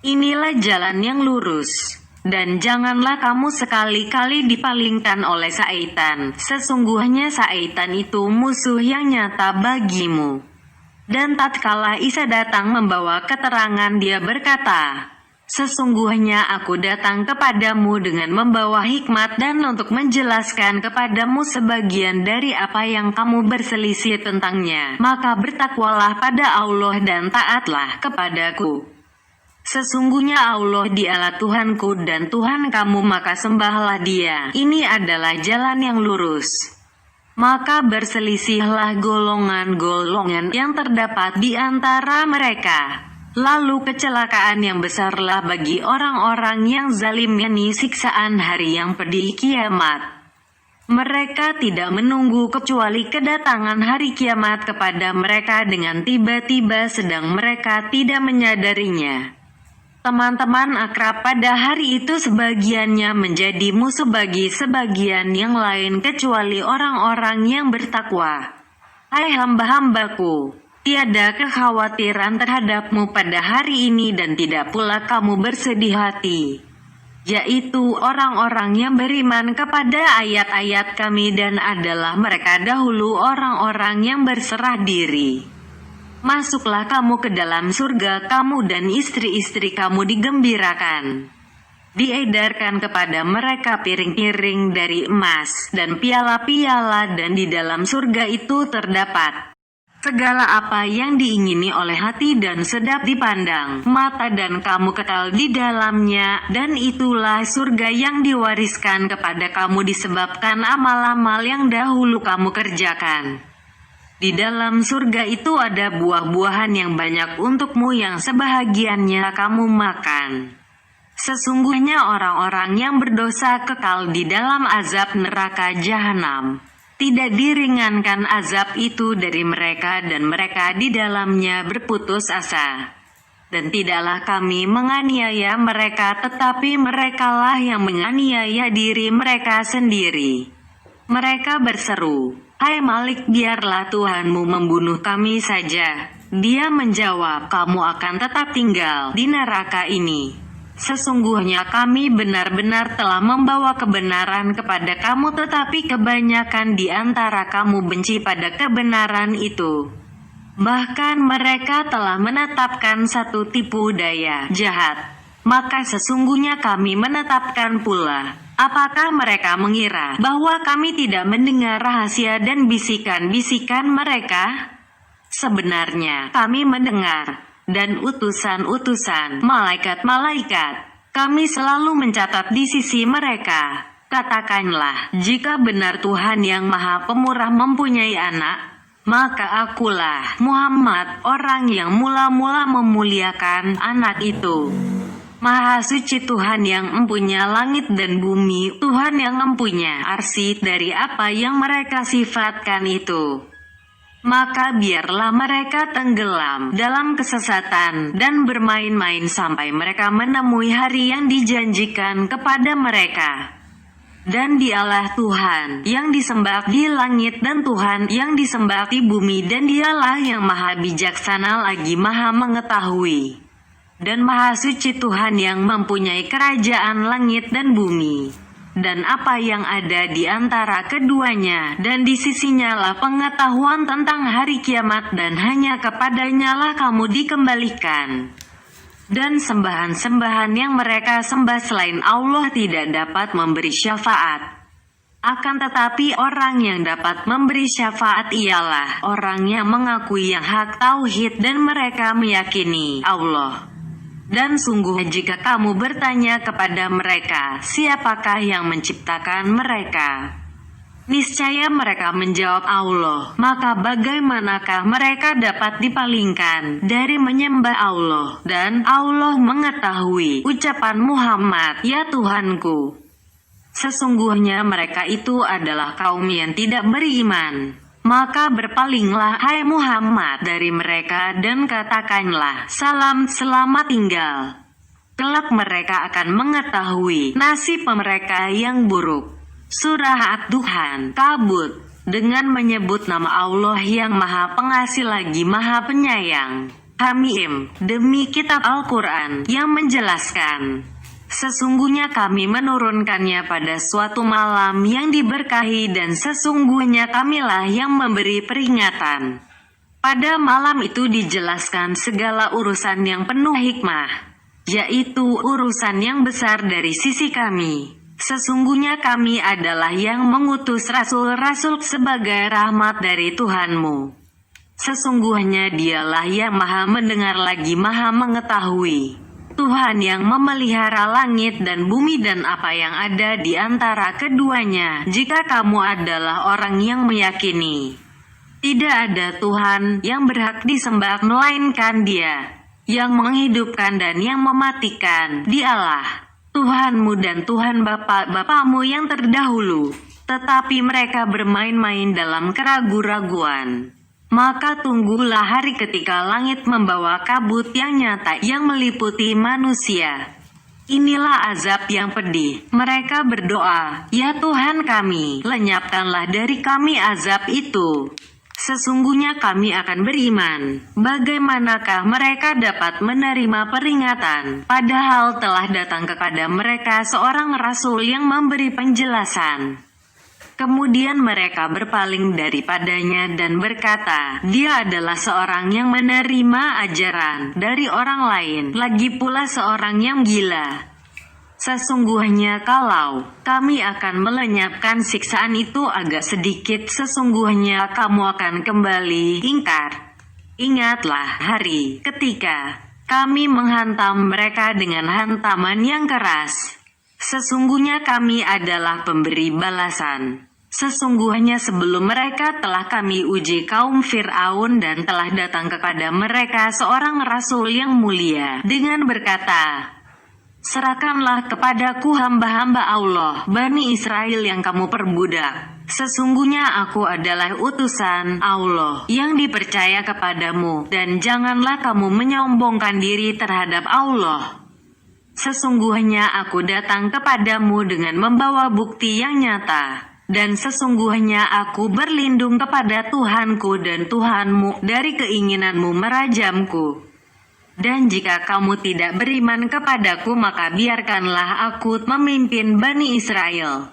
Inilah jalan yang lurus. Dan janganlah kamu sekali-kali dipalingkan oleh syaitan. Sesungguhnya syaitan itu musuh yang nyata bagimu. Dan tatkala Isa datang membawa keterangan, dia berkata, sesungguhnya aku datang kepadamu dengan membawa hikmat dan untuk menjelaskan kepadamu sebagian dari apa yang kamu berselisih tentangnya. Maka bertakwalah pada Allah dan taatlah kepadaku. Sesungguhnya Allah dialah Tuhanku dan Tuhan kamu, maka sembahlah Dia. Ini adalah jalan yang lurus. Maka berselisihlah golongan-golongan yang terdapat di antara mereka. Lalu kecelakaan yang besarlah bagi orang-orang yang zalim, yakni siksaan hari yang pedih kiamat. Mereka tidak menunggu kecuali kedatangan hari kiamat kepada mereka dengan tiba-tiba, sedang mereka tidak menyadarinya. Teman-teman akrab pada hari itu sebagiannya menjadi musuh bagi sebagian yang lain kecuali orang-orang yang bertakwa. Hai hamba-hambaku, tiada kekhawatiran terhadapmu pada hari ini dan tidak pula kamu bersedih hati, yaitu orang-orang yang beriman kepada ayat-ayat kami dan adalah mereka dahulu orang-orang yang berserah diri. Masuklah kamu ke dalam surga, kamu dan istri-istri kamu digembirakan. Diedarkan kepada mereka piring-piring dari emas dan piala-piala, dan di dalam surga itu terdapat segala apa yang diingini oleh hati dan sedap dipandang mata, dan kamu kekal di dalamnya, dan itulah surga yang diwariskan kepada kamu disebabkan amal-amal yang dahulu kamu kerjakan. Di dalam surga itu ada buah-buahan yang banyak untukmu yang sebahagiannya kamu makan. Sesungguhnya orang-orang yang berdosa kekal di dalam azab neraka jahanam. Tidak diringankan azab itu dari mereka dan mereka di dalamnya berputus asa. Dan tidaklah kami menganiaya mereka, tetapi merekalah yang menganiaya diri mereka sendiri. Mereka berseru, hai Malik, biarlah Tuhanmu membunuh kami saja. Dia menjawab, kamu akan tetap tinggal di neraka ini. Sesungguhnya kami benar-benar telah membawa kebenaran kepada kamu, tetapi kebanyakan di antara kamu benci pada kebenaran itu. Bahkan mereka telah menetapkan satu tipu daya jahat. Maka sesungguhnya kami menetapkan pula. Apakah mereka mengira bahwa kami tidak mendengar rahasia dan bisikan-bisikan mereka? Sebenarnya kami mendengar. Dan utusan-utusan malaikat-malaikat kami selalu mencatat di sisi mereka. Katakanlah, jika benar Tuhan yang Maha Pemurah mempunyai anak, maka akulah Muhammad orang yang mula-mula memuliakan anak itu. Maha suci Tuhan yang empunya langit dan bumi, Tuhan yang empunya arsy dari apa yang mereka sifatkan itu. Maka biarlah mereka tenggelam dalam kesesatan dan bermain-main sampai mereka menemui hari yang dijanjikan kepada mereka. Dan dialah Tuhan yang disembah di langit dan Tuhan yang disembah di bumi, dan dialah yang maha bijaksana lagi maha mengetahui. Dan maha suci Tuhan yang mempunyai kerajaan langit dan bumi, dan apa yang ada di antara keduanya, dan di sisinya lah pengetahuan tentang hari kiamat, dan hanya kepadanya lah kamu dikembalikan. Dan sembahan-sembahan yang mereka sembah selain Allah tidak dapat memberi syafaat. Akan tetapi orang yang dapat memberi syafaat ialah orang yang mengakui yang hak tauhid dan mereka meyakini Allah. Dan sungguh jika kamu bertanya kepada mereka, siapakah yang menciptakan mereka? Niscaya mereka menjawab Allah. Maka bagaimanakah mereka dapat dipalingkan dari menyembah Allah? Dan Allah mengetahui ucapan Muhammad, ya Tuhanku, sesungguhnya mereka itu adalah kaum yang tidak beriman. Maka berpalinglah hai Muhammad dari mereka dan katakanlah, salam, selamat tinggal. Kelak mereka akan mengetahui nasib mereka yang buruk. Surah Ad-Duhan, Kabut, dengan menyebut nama Allah yang maha pengasih lagi maha penyayang. Hamim, demi kitab Al-Quran yang menjelaskan, sesungguhnya kami menurunkannya pada suatu malam yang diberkahi, dan sesungguhnya kamilah yang memberi peringatan. Pada malam itu dijelaskan segala urusan yang penuh hikmah, yaitu urusan yang besar dari sisi kami. Sesungguhnya kami adalah yang mengutus rasul-rasul sebagai rahmat dari Tuhanmu. Sesungguhnya dialah yang maha mendengar lagi maha mengetahui. Tuhan yang memelihara langit dan bumi dan apa yang ada di antara keduanya, jika kamu adalah orang yang meyakini. Tidak ada Tuhan yang berhak disembah melainkan Dia, yang menghidupkan dan yang mematikan. Dialah Tuhanmu dan Tuhan bapak-bapakmu yang terdahulu. Tetapi mereka bermain-main dalam keraguan-raguan. Maka tunggulah hari ketika langit membawa kabut yang nyata yang meliputi manusia. Inilah azab yang pedih. Mereka berdoa, ya Tuhan kami, lenyapkanlah dari kami azab itu. Sesungguhnya kami akan beriman. Bagaimanakah mereka dapat menerima peringatan, padahal telah datang kepada mereka seorang rasul yang memberi penjelasan. Kemudian mereka berpaling daripadanya dan berkata, dia adalah seorang yang menerima ajaran dari orang lain, lagi pula seorang yang gila. Sesungguhnya kalau kami akan melenyapkan siksaan itu agak sedikit, sesungguhnya kamu akan kembali ingkar. Ingatlah hari ketika kami menghantam mereka dengan hantaman yang keras. Sesungguhnya kami adalah pemberi balasan. Sesungguhnya sebelum mereka telah kami uji kaum Fir'aun, dan telah datang kepada mereka seorang rasul yang mulia dengan berkata, serahkanlah kepadaku hamba-hamba Allah, Bani Israel yang kamu perbudak. Sesungguhnya aku adalah utusan Allah yang dipercaya kepadamu, dan janganlah kamu menyombongkan diri terhadap Allah. Sesungguhnya aku datang kepadamu dengan membawa bukti yang nyata, dan sesungguhnya aku berlindung kepada Tuhanku dan Tuhanmu dari keinginanmu merajamku. Dan jika kamu tidak beriman kepadaku, maka biarkanlah aku memimpin Bani Israel.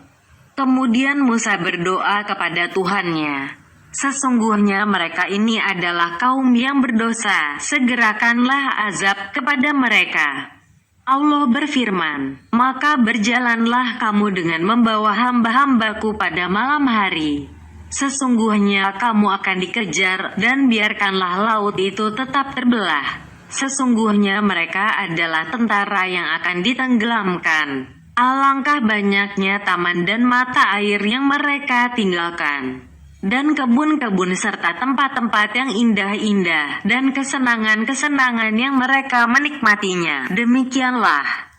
Kemudian Musa berdoa kepada Tuhannya, sesungguhnya mereka ini adalah kaum yang berdosa, segerakanlah azab kepada mereka. Allah berfirman, maka berjalanlah kamu dengan membawa hamba-hambaku pada malam hari. Sesungguhnya kamu akan dikejar, dan biarkanlah laut itu tetap terbelah. Sesungguhnya mereka adalah tentara yang akan ditenggelamkan. Alangkah banyaknya taman dan mata air yang mereka tinggalkan, dan kebun-kebun serta tempat-tempat yang indah-indah, dan kesenangan-kesenangan yang mereka menikmatinya. Demikianlah.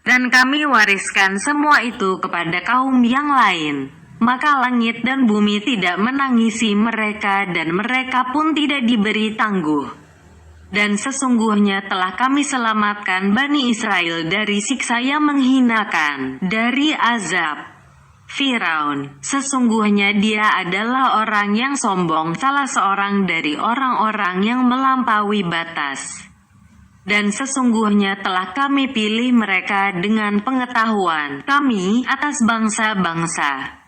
Dan kami wariskan semua itu kepada kaum yang lain. Maka langit dan bumi tidak menangisi mereka, dan mereka pun tidak diberi tangguh. Dan sesungguhnya telah kami selamatkan Bani Israel dari siksa yang menghinakan, dari azab Firaun. Sesungguhnya dia adalah orang yang sombong, salah seorang dari orang-orang yang melampaui batas. Dan sesungguhnya telah kami pilih mereka dengan pengetahuan kami atas bangsa-bangsa.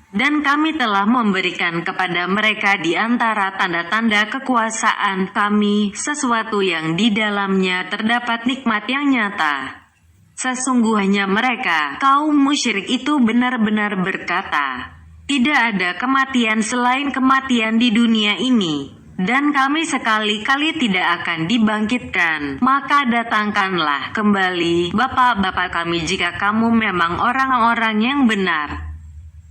Dan kami telah memberikan kepada mereka di antara tanda-tanda kekuasaan kami sesuatu yang di dalamnya terdapat nikmat yang nyata. Sesungguhnya mereka, kaum musyrik itu benar-benar berkata, tidak ada kematian selain kematian di dunia ini, dan kami sekali-kali tidak akan dibangkitkan. Maka datangkanlah kembali bapak-bapak kami jika kamu memang orang-orang yang benar.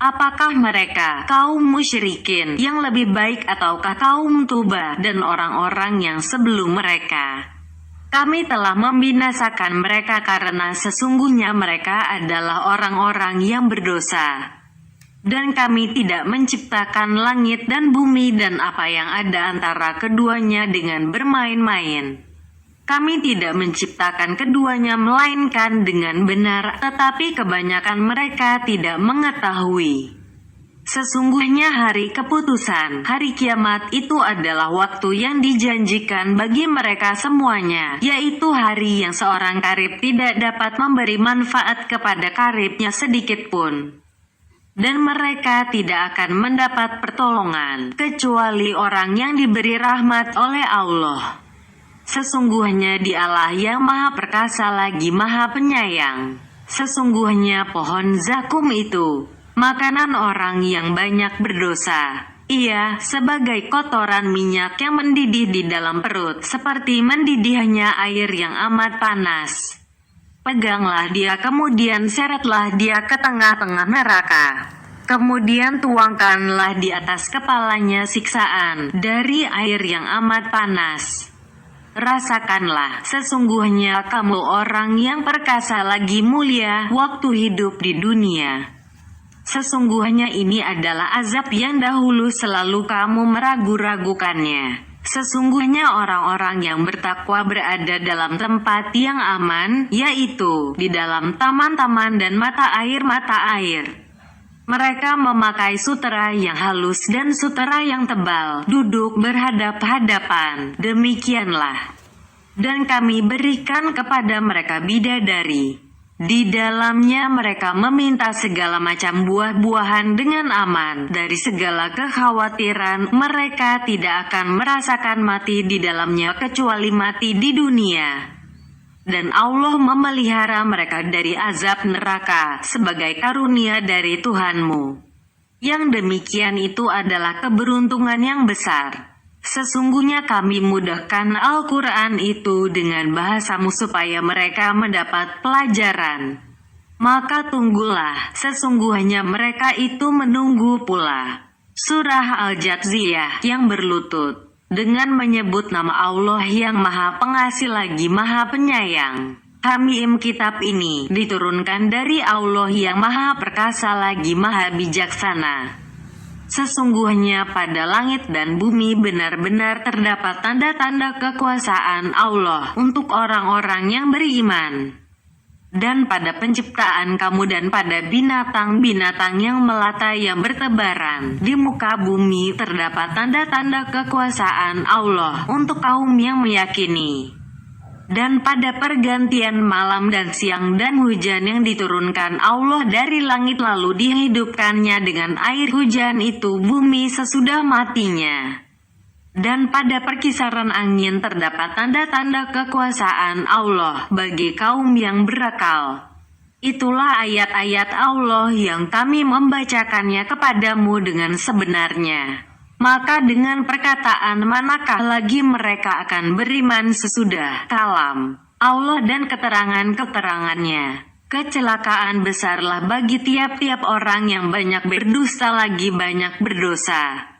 Apakah mereka, kaum musyrikin, yang lebih baik ataukah kaum Tuba dan orang-orang yang sebelum mereka? Kami telah membinasakan mereka karena sesungguhnya mereka adalah orang-orang yang berdosa. Dan kami tidak menciptakan langit dan bumi dan apa yang ada antara keduanya dengan bermain-main. Kami tidak menciptakan keduanya melainkan dengan benar, tetapi kebanyakan mereka tidak mengetahui. Sesungguhnya hari keputusan, hari kiamat itu adalah waktu yang dijanjikan bagi mereka semuanya, yaitu hari yang seorang karib tidak dapat memberi manfaat kepada karibnya sedikit pun. Dan mereka tidak akan mendapat pertolongan, kecuali orang yang diberi rahmat oleh Allah. Sesungguhnya Dialah yang Maha Perkasa lagi Maha Penyayang. Sesungguhnya pohon zakum itu, makanan orang yang banyak berdosa. Ia sebagai kotoran minyak yang mendidih di dalam perut, seperti mendidihnya air yang amat panas. Peganglah dia, kemudian seretlah dia ke tengah-tengah neraka. Kemudian tuangkanlah di atas kepalanya siksaan dari air yang amat panas. Rasakanlah, sesungguhnya kamu orang yang perkasa lagi mulia waktu hidup di dunia. Sesungguhnya ini adalah azab yang dahulu selalu kamu meragu-ragukannya. Sesungguhnya orang-orang yang bertakwa berada dalam tempat yang aman, yaitu di dalam taman-taman dan mata air. Mereka memakai sutera yang halus dan sutera yang tebal, duduk berhadap-hadapan, demikianlah. Dan kami berikan kepada mereka bidadari. Di dalamnya mereka meminta segala macam buah-buahan dengan aman. Dari segala kekhawatiran, mereka tidak akan merasakan mati di dalamnya kecuali mati di dunia. Dan Allah memelihara mereka dari azab neraka sebagai karunia dari Tuhanmu. Yang demikian itu adalah keberuntungan yang besar. Sesungguhnya kami mudahkan Al-Quran itu dengan bahasamu supaya mereka mendapat pelajaran. Maka tunggulah, sesungguhnya mereka itu menunggu pula. Surah Al-Jathiyah yang berlutut dengan menyebut nama Allah yang Maha Pengasih lagi Maha Penyayang. Hamim, kitab ini diturunkan dari Allah yang Maha Perkasa lagi Maha Bijaksana. Sesungguhnya pada langit dan bumi benar-benar terdapat tanda-tanda kekuasaan Allah untuk orang-orang yang beriman. Dan pada penciptaan kamu dan pada binatang-binatang yang melata yang bertebaran di muka bumi terdapat tanda-tanda kekuasaan Allah untuk kaum yang meyakini. Dan pada pergantian malam dan siang dan hujan yang diturunkan Allah dari langit lalu dihidupkannya dengan air hujan itu bumi sesudah matinya. Dan pada perkisaran angin terdapat tanda-tanda kekuasaan Allah bagi kaum yang berakal. Itulah ayat-ayat Allah yang kami membacakannya kepadamu dengan sebenarnya. Maka dengan perkataan manakah lagi mereka akan beriman sesudah kalam Allah dan keterangan-keterangannya. Kecelakaan besarlah bagi tiap-tiap orang yang banyak berdusta lagi banyak berdosa.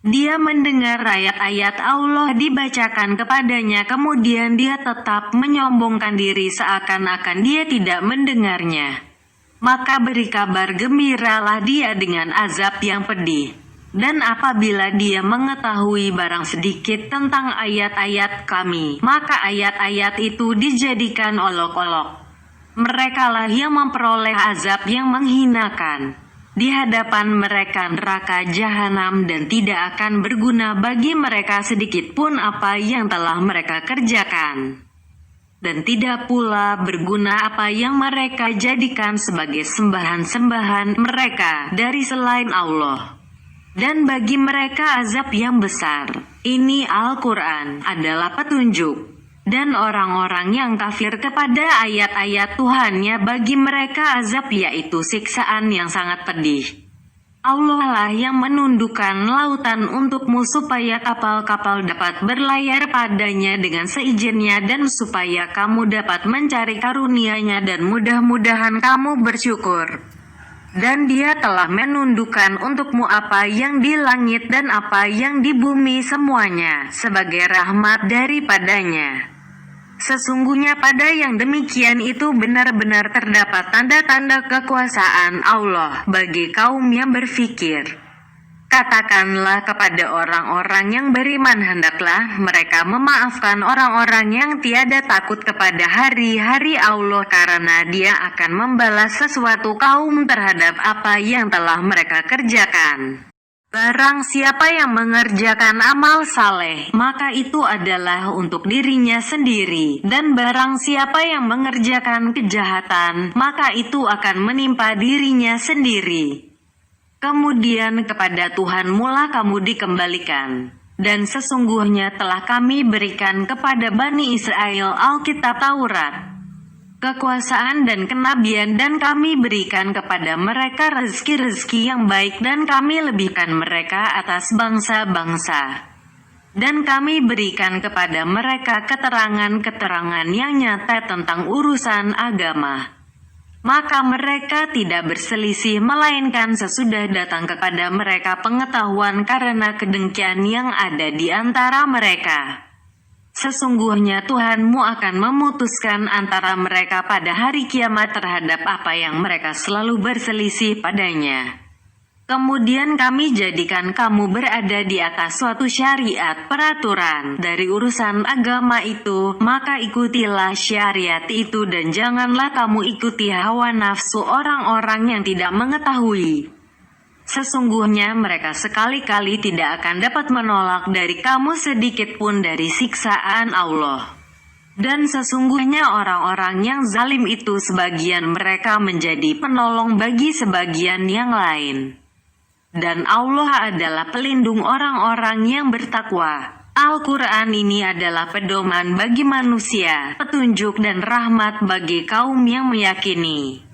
Dia mendengar ayat-ayat Allah dibacakan kepadanya, kemudian dia tetap menyombongkan diri seakan-akan dia tidak mendengarnya. Maka beri kabar gembiralah dia dengan azab yang pedih. Dan apabila dia mengetahui barang sedikit tentang ayat-ayat kami, maka ayat-ayat itu dijadikan olok-olok. Merekalah yang memperoleh azab yang menghinakan. Di hadapan mereka neraka jahanam, dan tidak akan berguna bagi mereka sedikit pun apa yang telah mereka kerjakan. Dan tidak pula berguna apa yang mereka jadikan sebagai sembahan-sembahan mereka dari selain Allah. Dan bagi mereka azab yang besar. Ini Al-Quran adalah petunjuk. Dan orang-orang yang kafir kepada ayat-ayat Tuhannya, bagi mereka azab yaitu siksaan yang sangat pedih. Allah lah yang menundukkan lautan untukmu supaya kapal-kapal dapat berlayar padanya dengan seizinnya, dan supaya kamu dapat mencari karunia-Nya, dan mudah-mudahan kamu bersyukur. Dan Dia telah menundukkan untukmu apa yang di langit dan apa yang di bumi semuanya, sebagai rahmat daripadanya. Sesungguhnya pada yang demikian itu benar-benar terdapat tanda-tanda kekuasaan Allah bagi kaum yang berfikir. Katakanlah kepada orang-orang yang beriman, hendaklah mereka memaafkan orang-orang yang tiada takut kepada hari-hari Allah, karena Dia akan membalas sesuatu kaum terhadap apa yang telah mereka kerjakan. Barang siapa yang mengerjakan amal saleh, maka itu adalah untuk dirinya sendiri. Dan barang siapa yang mengerjakan kejahatan, maka itu akan menimpa dirinya sendiri. Kemudian kepada Tuhanmu lah kamu dikembalikan. Dan sesungguhnya telah kami berikan kepada Bani Israel Alkitab Taurat, kekuasaan dan kenabian, dan kami berikan kepada mereka rezeki-rezeki yang baik, dan kami lebihkan mereka atas bangsa-bangsa. Dan kami berikan kepada mereka keterangan-keterangan yang nyata tentang urusan agama. Maka mereka tidak berselisih, melainkan sesudah datang kepada mereka pengetahuan karena kedengkian yang ada di antara mereka. Sesungguhnya Tuhanmu akan memutuskan antara mereka pada hari kiamat terhadap apa yang mereka selalu berselisih padanya. Kemudian kami jadikan kamu berada di atas suatu syariat peraturan dari urusan agama itu, maka ikutilah syariat itu dan janganlah kamu ikuti hawa nafsu orang-orang yang tidak mengetahui. Sesungguhnya mereka sekali-kali tidak akan dapat menolak dari kamu sedikit pun dari siksaan Allah. Dan sesungguhnya orang-orang yang zalim itu sebagian mereka menjadi penolong bagi sebagian yang lain. Dan Allah adalah pelindung orang-orang yang bertakwa. Al-Quran ini adalah pedoman bagi manusia, petunjuk dan rahmat bagi kaum yang meyakini.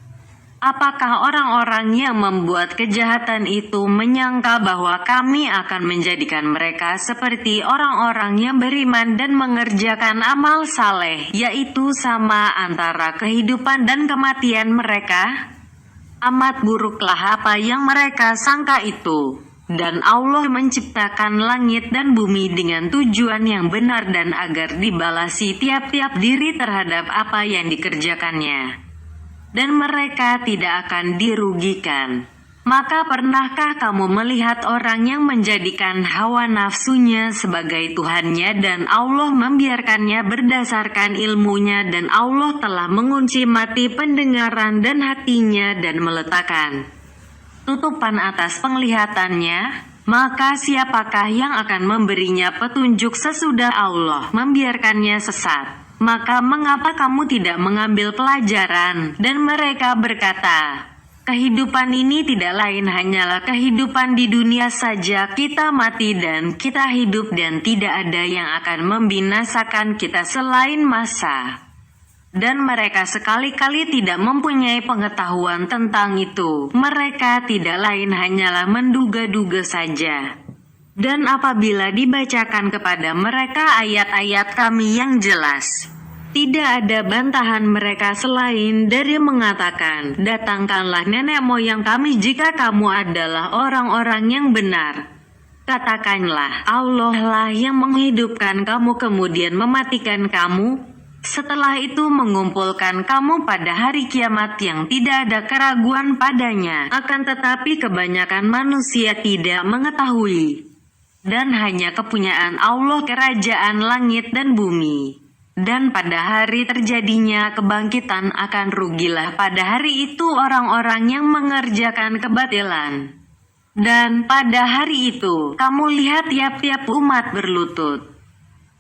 Apakah orang-orang yang membuat kejahatan itu menyangka bahwa kami akan menjadikan mereka seperti orang-orang yang beriman dan mengerjakan amal saleh, yaitu sama antara kehidupan dan kematian mereka? Amat buruklah apa yang mereka sangka itu. Dan Allah menciptakan langit dan bumi dengan tujuan yang benar dan agar dibalasi tiap-tiap diri terhadap apa yang dikerjakannya. Dan mereka tidak akan dirugikan. Maka pernahkah kamu melihat orang yang menjadikan hawa nafsunya sebagai Tuhannya dan Allah membiarkannya berdasarkan ilmunya, dan Allah telah mengunci mati pendengaran dan hatinya dan meletakkan tutupan atas penglihatannya? Maka siapakah yang akan memberinya petunjuk sesudah Allah membiarkannya sesat? Maka mengapa kamu tidak mengambil pelajaran? Dan mereka berkata, kehidupan ini tidak lain hanyalah kehidupan di dunia saja, kita mati dan kita hidup, dan tidak ada yang akan membinasakan kita selain masa. Dan mereka sekali-kali tidak mempunyai pengetahuan tentang itu. Mereka tidak lain hanyalah menduga-duga saja. Dan apabila dibacakan kepada mereka ayat-ayat kami yang jelas, tidak ada bantahan mereka selain dari mengatakan, datangkanlah nenek moyang kami jika kamu adalah orang-orang yang benar. Katakanlah, Allah lah yang menghidupkan kamu kemudian mematikan kamu. Setelah itu mengumpulkan kamu pada hari kiamat yang tidak ada keraguan padanya. Akan tetapi kebanyakan manusia tidak mengetahui. Dan hanya kepunyaan Allah kerajaan langit dan bumi. Dan pada hari terjadinya kebangkitan akan rugilah pada hari itu orang-orang yang mengerjakan kebatilan. Dan pada hari itu, kamu lihat tiap-tiap umat berlutut.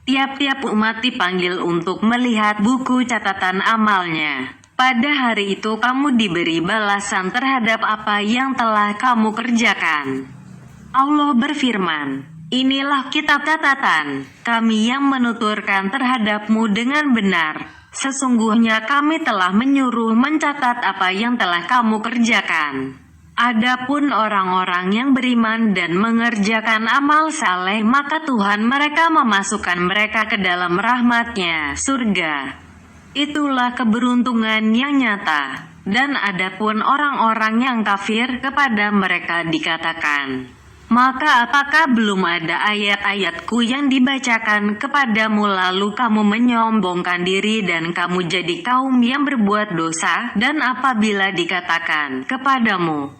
Tiap-tiap umat dipanggil untuk melihat buku catatan amalnya. Pada hari itu kamu diberi balasan terhadap apa yang telah kamu kerjakan. Allah berfirman, inilah kitab catatan, kami yang menuturkan terhadapmu dengan benar. Sesungguhnya kami telah menyuruh mencatat apa yang telah kamu kerjakan. Adapun orang-orang yang beriman dan mengerjakan amal saleh, maka Tuhan mereka memasukkan mereka ke dalam rahmat-Nya, surga. Itulah keberuntungan yang nyata. Dan adapun orang-orang yang kafir, kepada mereka dikatakan, maka apakah belum ada ayat-ayatku yang dibacakan kepadamu lalu kamu menyombongkan diri dan kamu jadi kaum yang berbuat dosa? Dan apabila dikatakan kepadamu,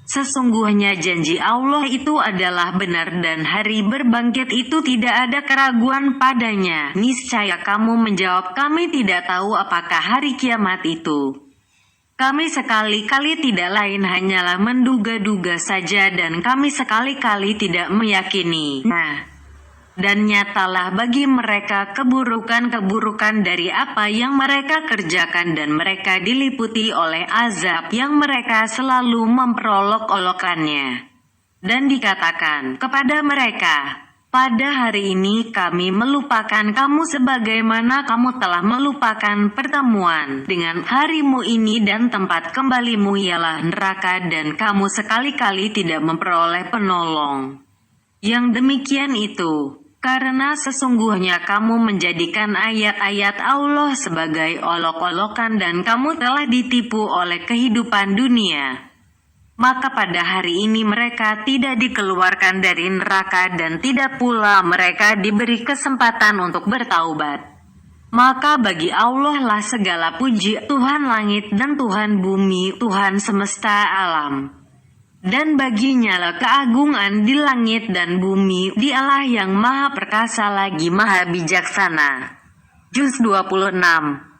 sesungguhnya janji Allah itu adalah benar dan hari berbangkit itu tidak ada keraguan padanya, niscaya kamu menjawab, kami tidak tahu apakah hari kiamat itu. Kami sekali-kali tidak lain hanyalah menduga-duga saja dan kami sekali-kali tidak meyakini. Dan nyatalah bagi mereka keburukan-keburukan dari apa yang mereka kerjakan dan mereka diliputi oleh azab yang mereka selalu memperolok-olokannya. Dan dikatakan kepada mereka, pada hari ini kami melupakan kamu sebagaimana kamu telah melupakan pertemuan dengan harimu ini dan tempat kembalimu ialah neraka dan kamu sekali-kali tidak memperoleh penolong. Yang demikian itu karena sesungguhnya kamu menjadikan ayat-ayat Allah sebagai olok-olokan dan kamu telah ditipu oleh kehidupan dunia. Maka pada hari ini mereka tidak dikeluarkan dari neraka dan tidak pula mereka diberi kesempatan untuk bertaubat. Maka bagi Allah lah segala puji, Tuhan langit dan Tuhan bumi, Tuhan semesta alam. Dan baginya lah keagungan di langit dan bumi, Dialah yang maha perkasa lagi maha bijaksana. Juz 26.